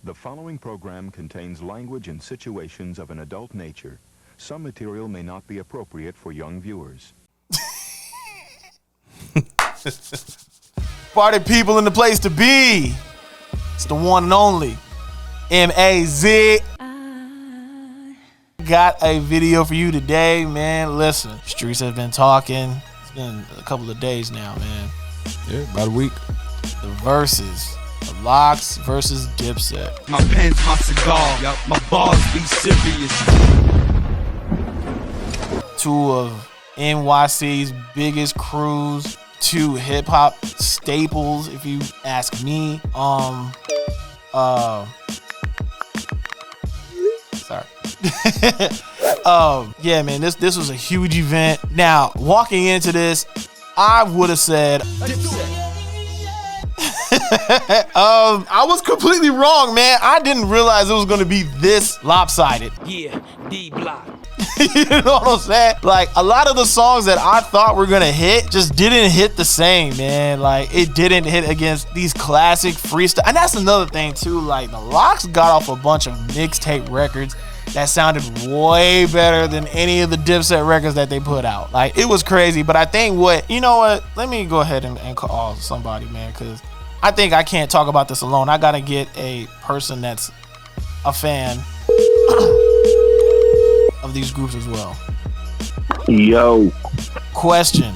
The following program contains language and situations of an adult nature. Some material may not be appropriate for young viewers. Party people in the place to be. It's the one and only MAZ. Got a video for you today, man. Listen, streets have been talking. It's been a couple of days now, man. Yeah, about a week. The VERZUZ. The Lox versus Dipset. My pen's my cigar, my bars be serious. Two of NYC's biggest crews, two hip hop staples, if you ask me. Sorry. Yeah, man, this was a huge event. Now, walking into this, I would have said I was completely wrong, man. I didn't realize it was gonna be this lopsided. Yeah, D block. You know what I'm saying? Like, a lot of the songs that I thought were gonna hit just didn't hit the same, man. Like, it didn't hit against these classic freestyle. And that's another thing too. Like, the Lox got off a bunch of mixtape records that sounded way better than any of the Dipset records that they put out. Like, it was crazy. But I think you know what? Let me go ahead and call somebody, man, because I think I can't talk about this alone. I gotta get a person that's a fan of these groups as well. Yo. Question.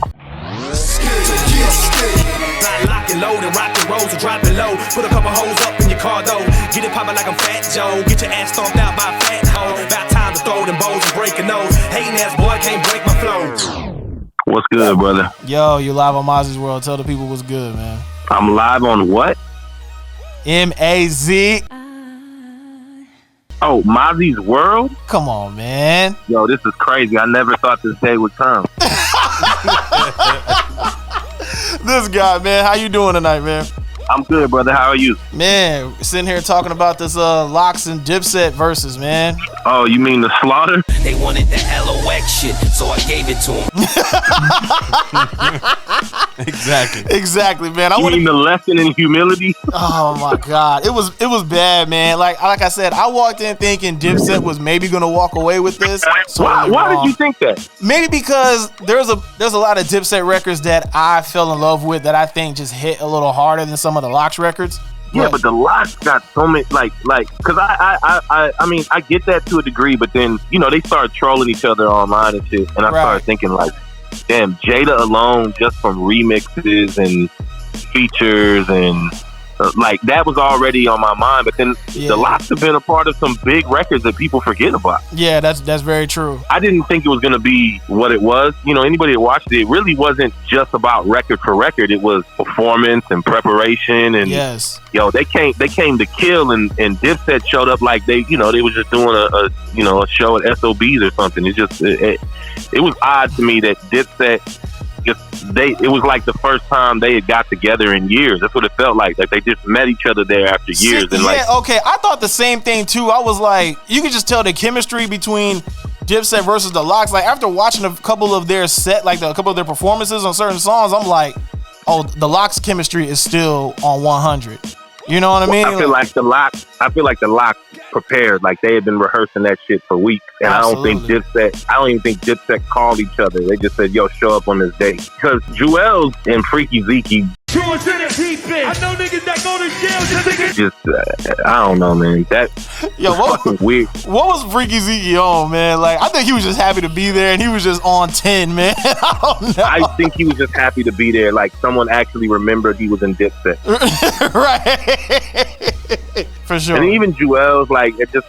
Lock and load and rock and rolls and drop it low. Put a couple hoes up in your car though. Get it poppin' like I'm Fat Joe. Get your ass stomped out by a fat hoe. About time to throw them bows and break a nose. Hating ass boy can't break my flow. What's good, brother? Yo, you live on MAZI'S World. Tell the people what's good, man. I'm live on what? MAZ. Oh, Mazi's World? Come on, man. Yo, this is crazy. I never thought this day would come. This guy, man. How you doing tonight, man? I'm good, brother. How are you? Man, sitting here talking about this Lox and Dipset versus, man. Oh, you mean the slaughter? They wanted the LOX shit, so I gave it to them. Exactly, man. You mean the lesson in humility? Oh my God, it was bad, man. Like I said, I walked in thinking Dipset was maybe gonna walk away with this. Why did you think that? Maybe because there's a lot of Dipset records that I fell in love with that I think just hit a little harder than some of the Lox records. Yeah, but the Lox got so many, because I mean, I get that to a degree, but then, you know, they started trolling each other online and shit, and I started thinking, like, damn, Jada alone, just from remixes and features and, that was already on my mind, but then the Lox have been a part of some big records that people forget about. Yeah, that's very true. I didn't think it was going to be what it was. You know, anybody that watched it really wasn't just about record for record. It was performance and preparation, and yo, they came to kill, and Dipset showed up like they was just doing a show at SOBs or something. It was odd to me that Dipset, it was like the first time they had got together in years. That's what it felt like. Like, they just met each other there after years. Okay. I thought the same thing too. I was like, you could just tell the chemistry between Dipset versus the Lox. Like, after watching a couple of their a couple of their performances on certain songs, I'm like, oh, the Lox chemistry is still on 100. You know what I mean? I feel like the Lox prepared. Like, they had been rehearsing that shit for weeks. And I don't even think Dipset called each other. They just said, yo, show up on this day. Because Jewels and Freaky Zeke I know niggas that go to jail just I don't know, man. That was weird. What was Freaky Zeke on, man? Like, I think he was just happy to be there, and he was just on 10, man. I don't know. I think he was just happy to be there. Like, someone actually remembered he was in Dipset. Right. For sure. And even Jewels, like, it just,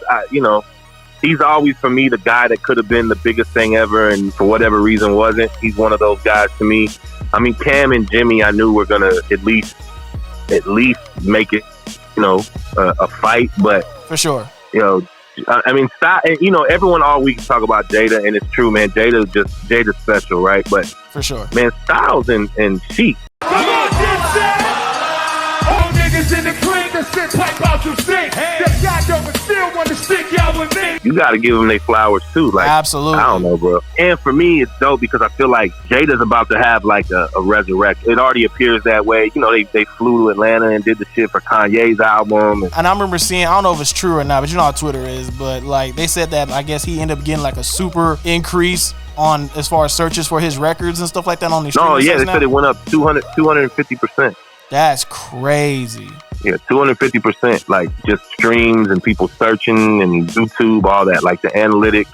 he's always, for me, the guy that could have been the biggest thing ever, and for whatever reason wasn't. He's one of those guys to me. I mean, Cam and Jimmy, I knew were gonna at least make it, a fight. But for sure, I mean, everyone all week talk about Jada, and it's true, man. Jada's special, right? But for sure, man, Styles and Sheik. Come on, Dipset! All niggas in the clean to sit pipe out your stick. That guy don't still want to stick y'all with me. you got to give them their flowers too. Like, absolutely. I don't know, bro. And for me, it's dope because I feel like Jada's about to have like a resurrection. It already appears that way. You know, they flew to Atlanta and did the shit for Kanye's album. And I remember seeing, I don't know if it's true or not, but you know how Twitter is, but like they said that I guess he ended up getting like a super increase on as far as searches for his records and stuff like that on these streaming sites they now? said it went up 250%. That's crazy. Yeah, 250%, like just streams and people searching and YouTube, all that. Like the analytics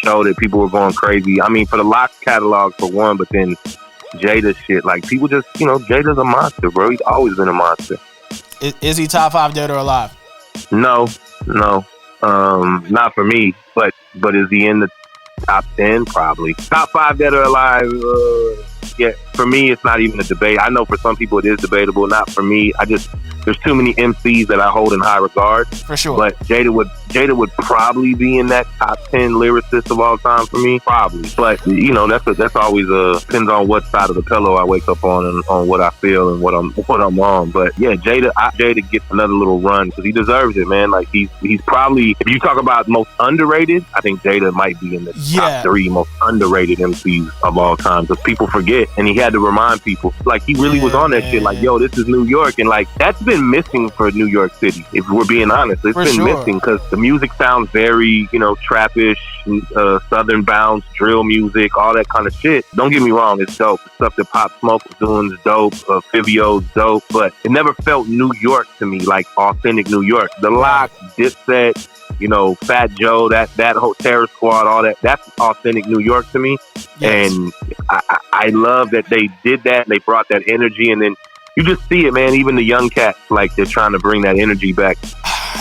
show that people were going crazy. I mean, for the Lox catalog for one, but then Jada shit, like people just, you know, Jada's a monster, bro. He's always been a monster. Is he top 5 dead or alive? No, not for me. But is he in the top 10? Probably. Top 5 dead or alive? Yeah, for me, it's not even a debate. I know for some people it is debatable. Not for me. There's too many MCs that I hold in high regard. For sure. But Jada would probably be in that top 10 lyricists of all time for me. Probably. But, you know, that's always depends on what side of the pillow I wake up on and on what I feel and what I'm on. But yeah, Jada gets another little run because he deserves it, man. Like he's probably, if you talk about most underrated, I think Jada might be in the top 3 most underrated MCs of all time because people forget. And he had to remind people, like he really was on that shit. Like, yo, this is New York, and like that's been missing for New York City. If we're being honest, it's been missing because the music sounds very, you know, trappish, southern bounce, drill music, all that kind of shit. Don't get me wrong, it's dope. The stuff that Pop Smoke was doing is dope. Fivio's dope, but it never felt New York to me, like authentic New York. The Lox, Dipset, you know, Fat Joe, that whole Terror Squad, all that's authentic New York to me. Yes. And I love that they did that and they brought that energy, and then you just see it, man. Even the young cats, like they're trying to bring that energy back.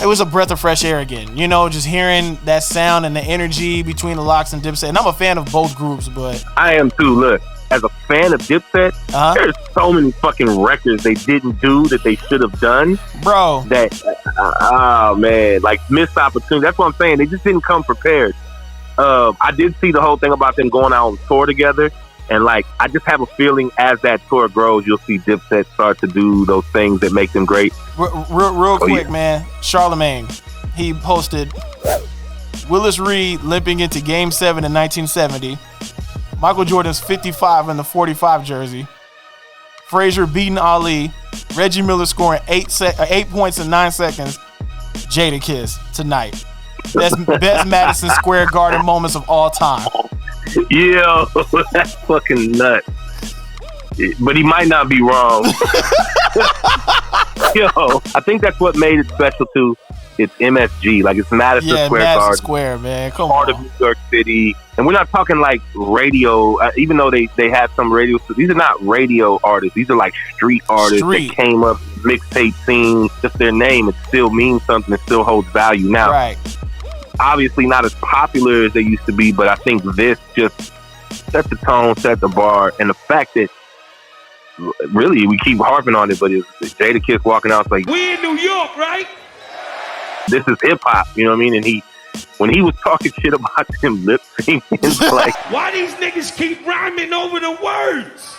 It was a breath of fresh air again, you know, just hearing that sound and the energy between the Lox and Dipset. And I'm a fan of both groups, but I am too. Look, as a fan of Dipset, there's so many fucking records they didn't do that they should have done, bro. That oh man, like missed opportunity. That's what I'm saying. They just didn't come prepared. I did see the whole thing about them going out on tour together, and like I just have a feeling as that tour grows, you'll see Dipset start to do those things that make them great. Real quick, man. Charlemagne, he posted Willis Reed limping into Game 7 in 1970. Michael Jordan's 55 in the 45 jersey. Frazier beating Ali. Reggie Miller scoring 8 points in 9 seconds. Jada Kiss tonight. Best Madison Square Garden moments of all time. Yo, that's fucking nuts. But he might not be wrong. Yo, I think that's what made it special too. It's MSG, like it's Madison Square Garden. Square, man. Come part on. of New York City. And we're not talking like radio, even though they have some radio. These are not radio artists. These are like street artists that came up, mixtape scene. Just their name, it still means something. It still holds value. Now, obviously not as popular as they used to be, but I think this just sets the tone, set the bar. And the fact that really we keep harping on it, but it's Jada Kiss walking out like, we in New York, right? This is hip hop, you know what I mean? And when he was talking shit about them lip syncing, like, why these niggas keep rhyming over the words?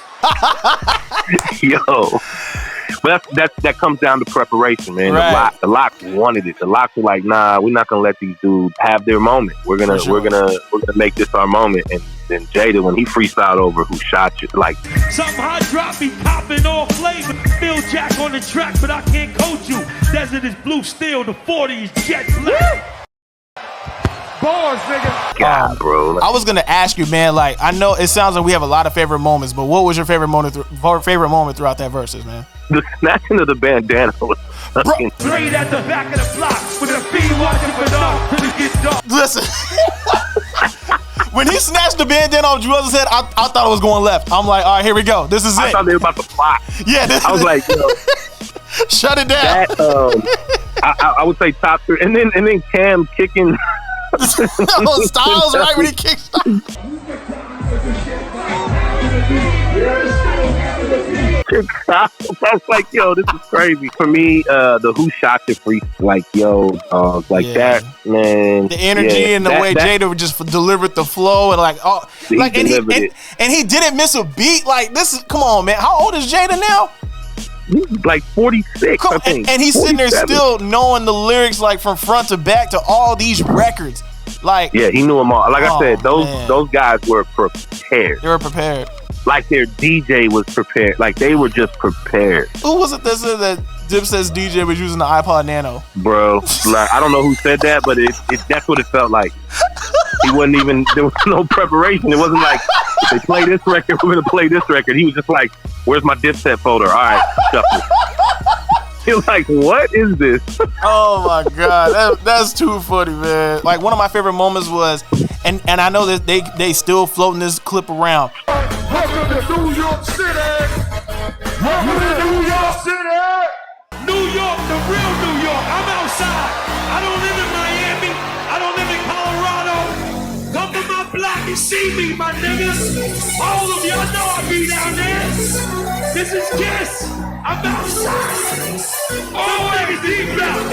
Yo, but that comes down to preparation, man. Right. The Lox wanted it. The Lox were like, nah, we're not gonna let these dudes have their moment. We're gonna make this our moment. And then Jada, when he freestyled over Who Shot You, like something hot drop be popping all flavor. Phil Jack on the track, but I can't coach you. Desert is blue steel, the 40 is jet black. Bars, nigga. God, bro. I was gonna ask you, man. Like, I know it sounds like we have a lot of favorite moments, but what was your favorite moment throughout that verses, man? The snatching of the bandana was fucking. Straight at the back of the block with a feed watching for dark till it gets dark. Listen, when he snatched the bandana off Juelz's head, I thought it was going left. I'm like, all right, here we go. This is it. I thought they were about to fly. Yeah, I was like, yo, shut it down. That, I would say top 3, and then Cam kicking. Styles, right when he kicks. I was like, yo, this is crazy. For me, the Who Shot You free, like, yo, that, man. The energy and the way Jada just delivered the flow and like, and he didn't miss a beat. Like, this is, come on, man. How old is Jada now? he's like 46, I think. And he's sitting there still knowing the lyrics like from front to back to all these records. Like, yeah, he knew them all. Like I said, those guys were prepared. They were prepared. Like their DJ was prepared. Like they were just prepared. Who was it that said that Dipset's DJ was using the iPod Nano? Bro, like, I don't know who said that, but that's what it felt like. He wasn't even, there was no preparation. It wasn't like, if they play this record, we're going to play this record. He was just like, where's my Dipset folder? All right, shuffle. You're like, what is this? Oh my God, that's too funny, man. Like one of my favorite moments was, and I know that they still floating this clip around. Welcome to New York City. Welcome to New York City. New York, the real New York. I'm outside. I don't live in Miami. I don't live in Colorado. Come to my block and see me, my niggas. All of y'all know I be down there. This is Kiss. I'm outside. All niggas deep out.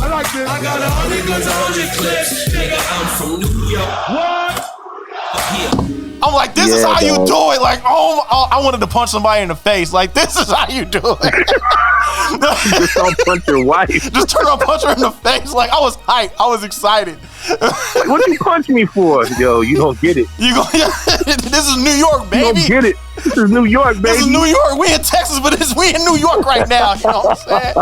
I like this. I got 100 guns, 100 clips. Nigga, I'm from New York. What? Yeah. I'm like, this is how you do it. Like, I wanted to punch somebody in the face. Like, this is how you do it. Just don't punch your wife. Just turn around, punch her in the face. Like, I was hyped. I was excited. What you punch me for? Yo, you don't get it. This is New York, baby. You don't get it. This is New York, baby. This is New York. We in Texas, but we in New York right now. You know what I'm saying?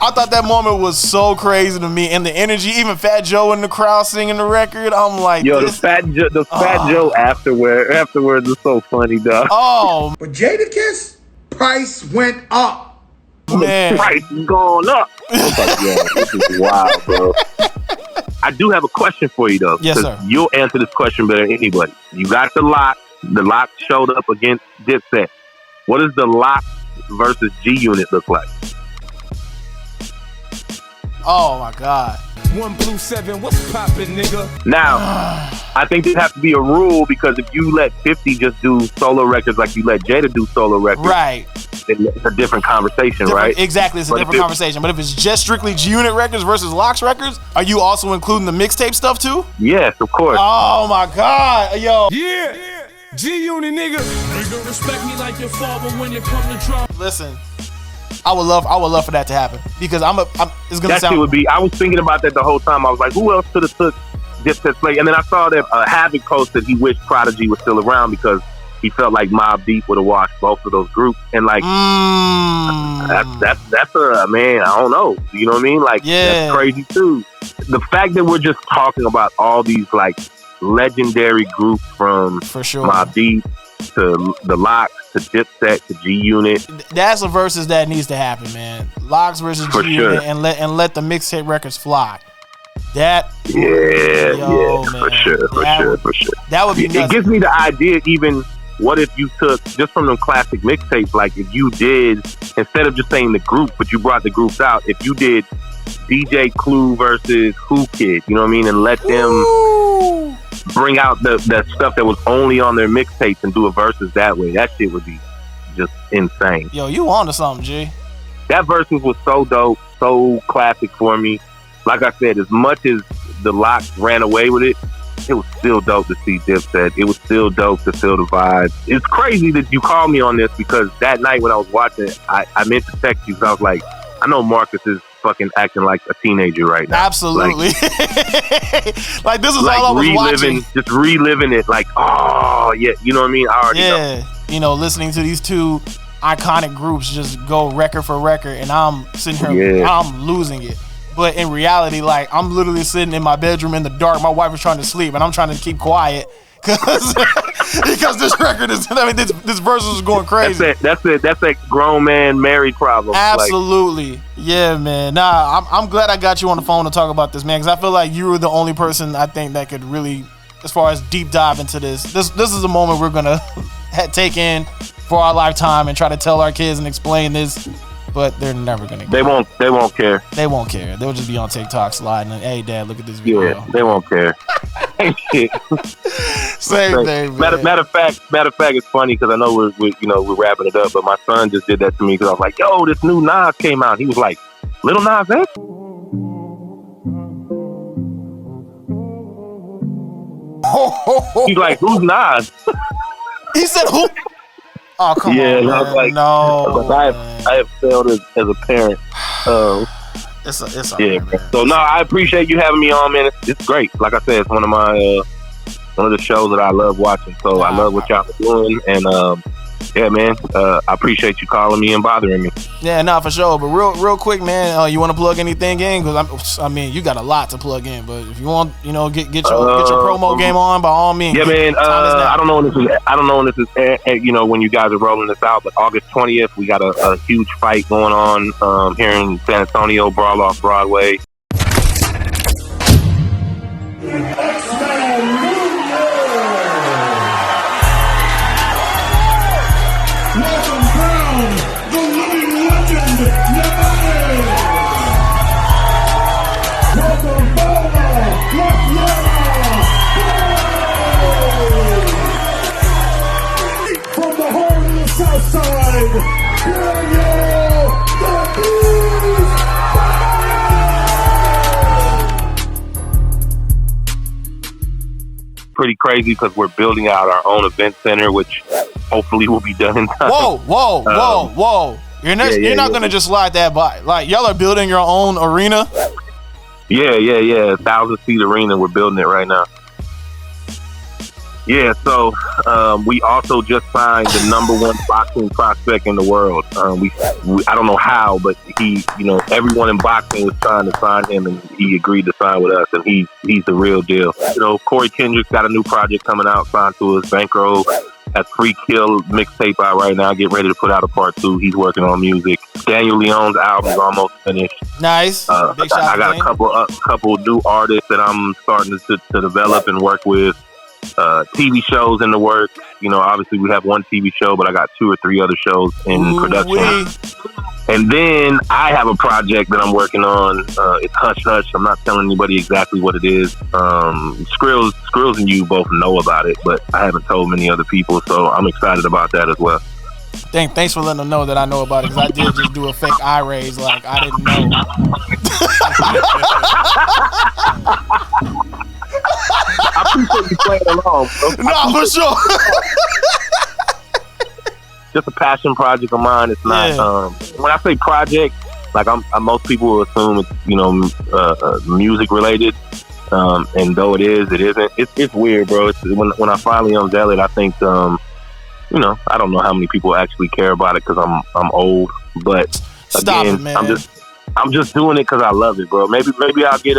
I thought that moment was so crazy to me, and the energy. Even Fat Joe in the crowd singing the record. I'm like, yo, the Fat Joe afterwards is so funny, dog. Oh, but Jadakiss price went up. Man, the price is going up. Like, yeah, this is wild, bro. I do have a question for you though. Yes, sir. You'll answer this question better than anybody. You got the Lox. The Lox showed up against Dipset. What does the Lox versus G Unit look like? Oh my God. 1 Blue 7, what's poppin', nigga? Now, I think there has to be a rule because if you let 50 just do solo records like you let Jada do solo records, right? It's a different conversation, right? Exactly, it's a different conversation. But if it's just strictly G Unit records versus Lox records, are you also including the mixtape stuff too? Yes, of course. Oh my God, yo. Yeah, G Unit, nigga. Nigga, respect me like your father when it come to drop. Listen, I would love for that to happen because it's gonna that sound. Shit would be. I was thinking about that the whole time. I was like, who else could have took Dipset's place? And then I saw that Havoc posted he wished Prodigy was still around because he felt like Mobb Deep would have washed both of those groups. And like, that's a man. I don't know. You know what I mean? Like, that's crazy too. The fact that we're just talking about all these like legendary groups from Mobb Deep to the Lox to Dipset to G Unit. That's a versus that needs to happen, man. Lox versus G Unit, and let the mixtape records fly. That for sure. That would be nuts. It gives me the idea even. What if you took just from them classic mixtapes, like if you did, instead of just saying the group, but you brought the groups out, if you did DJ Clue versus Who Kid, you know what I mean, and let them bring out the stuff that was only on their mixtapes and do a versus that way, that shit would be just insane. Yo, you on to something, G. That versus was so dope, so classic for me. Like I said, as much as the Lox ran away with it, it was still dope to see Dipset. It was still dope to feel the vibe. It's crazy that you called me on this because that night when I was watching it, I meant to text you because I was like, I know Marcus is fucking acting like a teenager right now. Absolutely. Like this is like all I was watching. Just reliving it like, oh, yeah, you know what I mean? I already know. You know, listening to these two iconic groups just go record for record and I'm sitting here, I'm losing it. But in reality, like, I'm literally sitting in my bedroom in the dark. My wife is trying to sleep, and I'm trying to keep quiet because this record is. I mean, this verse is going crazy. That's that grown man married problem. Absolutely, yeah, man. Nah, I'm glad I got you on the phone to talk about this, man, because I feel like you were the only person I think that could really, as far as deep dive into this. This is a moment we're gonna take in for our lifetime and try to tell our kids and explain this. But they're never gonna. They won't care. They won't care. They'll just be on TikTok sliding. And, hey, Dad, look at this video. Yeah, they won't care. Same thing. Matter of fact, it's funny because I know we're wrapping it up, but my son just did that to me because I was like, "Yo, this new Nas came out." He was like, "Little Nas X?" He's like, "Who's Nas?" He said, "Who?" Oh, come on, and man. I was like, No, I have failed as a parent. It's Yeah, man. So no, I appreciate you having me on, man. It's great. Like I said, it's one of the shows that I love watching. So I love what y'all are doing, and yeah, man. I appreciate you calling me and bothering me. Yeah, nah, for sure. But real quick, man, you want to plug anything in? Because I mean, you got a lot to plug in. But if you want, get your promo game on, by all means. Yeah, man. I don't know when this is. When you guys are rolling this out, but August 20th, we got a huge fight going on here in San Antonio, Brawl Off Broadway. Pretty crazy because we're building out our own event center, which hopefully will be done in time. Whoa! You're not gonna just slide that by. Like, y'all are building your own arena. Yeah. 1,000-seat arena. We're building it right now. Yeah, so we also just signed the #1 boxing prospect in the world. We I don't know how, but he, everyone in boxing was trying to sign him, and he agreed to sign with us, and he's the real deal. Corey Kendrick's got a new project coming out, signed to us. Bankroll has Free Kill mixtape out right now, getting ready to put out a part 2. He's working on music. Daniel Leon's album's almost finished. Nice. Big shout I got a couple new artists that I'm starting to develop and work with. TV shows in the works. Obviously we have one TV show, but I got 2 or 3 other shows in production. And then I have a project that I'm working on. It's hush hush. I'm not telling anybody exactly what it is. Skrills and you both know about it, but I haven't told many other people, so I'm excited about that as well. Thanks for letting them know that I know about it, because I did just do a fake eye raise like I didn't know. I appreciate you playing along, bro. No, for sure. Just a passion project of mine. It's not. When I say project, like most people will assume it's music related, and though it is, it isn't. It's weird, bro. When I finally unveil it, I think I don't know how many people actually care about it because I'm old, but Stop again, it, man. I'm just doing it because I love it, bro. Maybe I'll get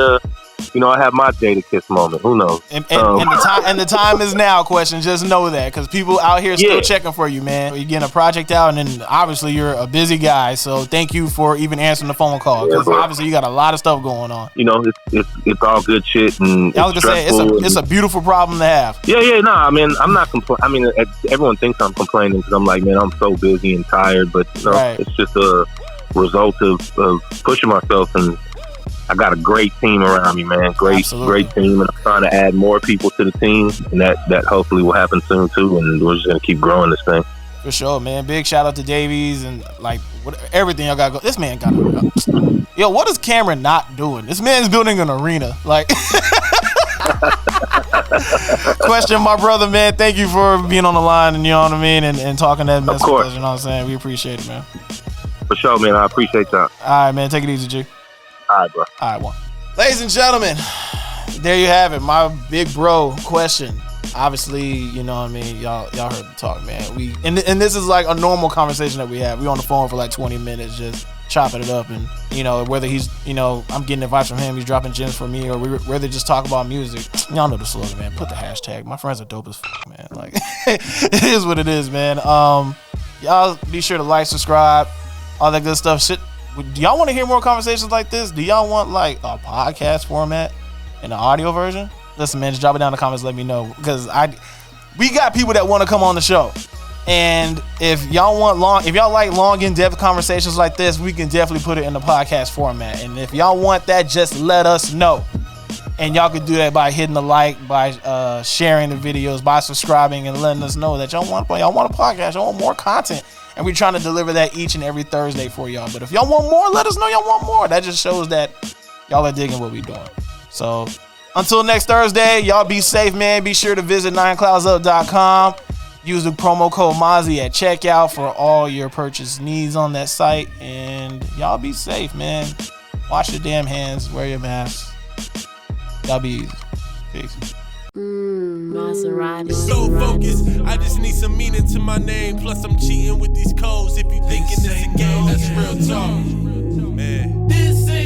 I have my Jada Kiss moment. Who knows? And the time is now. Question. Just know that, because people out here still checking for you, man. You're getting a project out, and then obviously you're a busy guy. So thank you for even answering the phone call, because obviously you got a lot of stuff going on. It's all good shit, and I was gonna say it's a beautiful problem to have. Yeah. No, I mean, I'm not complaining. I mean, everyone thinks I'm complaining because I'm like, man, I'm so busy and tired, but It's just a result of pushing myself, and I got a great team around me, man. Great team, and I'm trying to add more people to the team, and that hopefully will happen soon too. And we're just gonna keep growing this thing. For sure, man. Big shout out to Davies and everything y'all got go. This man got yo. What is Cameron not doing? This man's building an arena. Like, question, my brother, man. Thank you for being on the line, and you know what I mean, and talking that mess with us. You know what I'm saying? We appreciate it, man. For sure, man. I appreciate y'all. All right, man. Take it easy, G. All right, bro. All right, one. Ladies and gentlemen, there you have it. My big bro question. Obviously, you know what I mean. Y'all heard the talk, man. And this is like a normal conversation that we have. We on the phone for like 20 minutes, just chopping it up, and whether he's I'm getting advice from him, he's dropping gems for me, or we rather just talk about music. Y'all know the slogan, man. Put the hashtag. My friends are dope as man. Like, it is what it is, man. Y'all be sure to like, subscribe, all that good stuff. Shit. Do y'all want to hear more conversations like this? Do y'all want like a podcast format in the audio version? Listen, man, just drop it down in the comments. Let me know, because we got people that want to come on the show, and if y'all like long in-depth conversations like this, we can definitely put it in the podcast format. And if y'all want that, just let us know. And y'all can do that by hitting the like, by sharing the videos, by subscribing, and letting us know that y'all want a podcast, y'all want more content. And we're trying to deliver that each and every Thursday for y'all. But if y'all want more, let us know y'all want more. That just shows that y'all are digging what we're doing. So until next Thursday, y'all be safe, man. Be sure to visit 9cloudsup.com. Use the promo code Mazi at checkout for all your purchase needs on that site. And y'all be safe, man. Wash your damn hands. Wear your mask. Y'all be easy. Peace. Maserati. So focused, I just need some meaning to my name. Plus I'm cheating with these codes. If you thinking it's a game, that's real talk. Man, this ain't